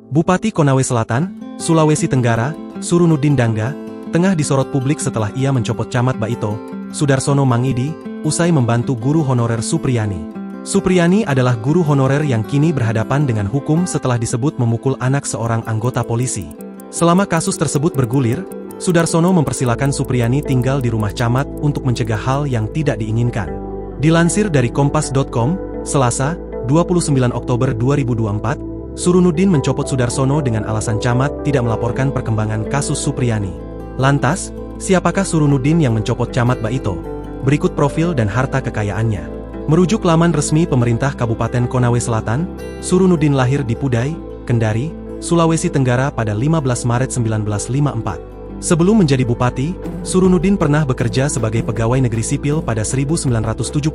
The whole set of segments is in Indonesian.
Bupati Konawe Selatan, Sulawesi Tenggara, Surunudin Dangga, tengah disorot publik setelah ia mencopot Camat Baito, Sudarsono Mangidi, usai membantu guru honorer Supriyani. Supriyani adalah guru honorer yang kini berhadapan dengan hukum setelah disebut memukul anak seorang anggota polisi. Selama kasus tersebut bergulir, Sudarsono mempersilakan Supriyani tinggal di rumah camat untuk mencegah hal yang tidak diinginkan. Dilansir dari Kompas.com, Selasa, 29 Oktober 2024, Surunudin mencopot Sudarsono dengan alasan camat tidak melaporkan perkembangan kasus Supriyani. Lantas, siapakah Surunudin yang mencopot Camat Baito? Berikut profil dan harta kekayaannya. Merujuk laman resmi pemerintah Kabupaten Konawe Selatan, Surunudin lahir di Pudai, Kendari, Sulawesi Tenggara pada 15 Maret 1954. Sebelum menjadi bupati, Surunudin pernah bekerja sebagai pegawai negeri sipil pada 1975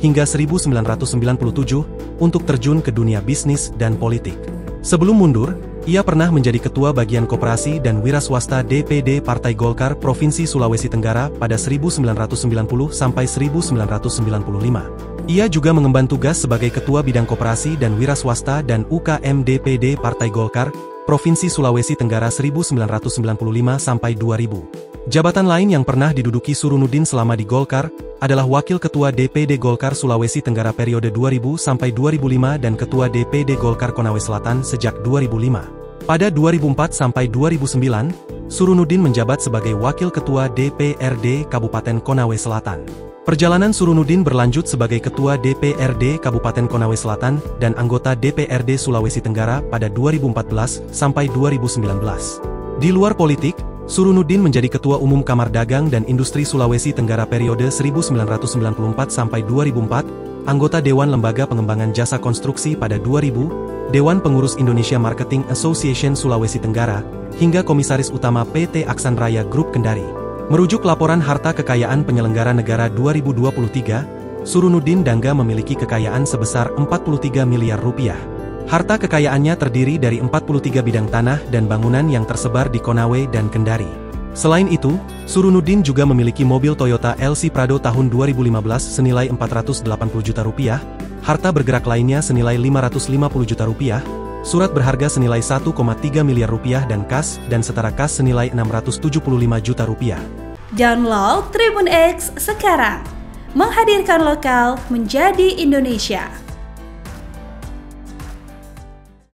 hingga 1997 untuk terjun ke dunia bisnis dan politik. Sebelum mundur, ia pernah menjadi Ketua Bagian Koperasi dan Wira Swasta DPD Partai Golkar Provinsi Sulawesi Tenggara pada 1990 sampai 1995. Ia juga mengemban tugas sebagai Ketua Bidang Koperasi dan Wira Swasta dan UKM DPD Partai Golkar Provinsi Sulawesi Tenggara 1995 sampai 2000. Jabatan lain yang pernah diduduki Surunudin selama di Golkar adalah Wakil Ketua DPD Golkar Sulawesi Tenggara periode 2000 sampai 2005 dan Ketua DPD Golkar Konawe Selatan sejak 2005. Pada 2004 sampai 2009, Surunudin menjabat sebagai Wakil Ketua DPRD Kabupaten Konawe Selatan. Perjalanan Surunudin berlanjut sebagai Ketua DPRD Kabupaten Konawe Selatan dan anggota DPRD Sulawesi Tenggara pada 2014 sampai 2019. Di luar politik, Surunudin menjadi Ketua Umum Kamar Dagang dan Industri Sulawesi Tenggara periode 1994 sampai 2004, anggota Dewan Lembaga Pengembangan Jasa Konstruksi pada 2000, Dewan Pengurus Indonesia Marketing Association Sulawesi Tenggara, hingga Komisaris Utama PT Aksan Raya Group Kendari. Merujuk laporan harta kekayaan penyelenggara negara 2023, Surunudin Dangga memiliki kekayaan sebesar 43 miliar rupiah. Harta kekayaannya terdiri dari 43 bidang tanah dan bangunan yang tersebar di Konawe dan Kendari. Selain itu, Surunudin juga memiliki mobil Toyota LC Prado tahun 2015 senilai 480 juta rupiah, harta bergerak lainnya senilai 550 juta rupiah, surat berharga senilai 1,3 miliar rupiah dan kas dan setara kas senilai 675 juta rupiah. Download Tribun X sekarang, menghadirkan lokal menjadi Indonesia.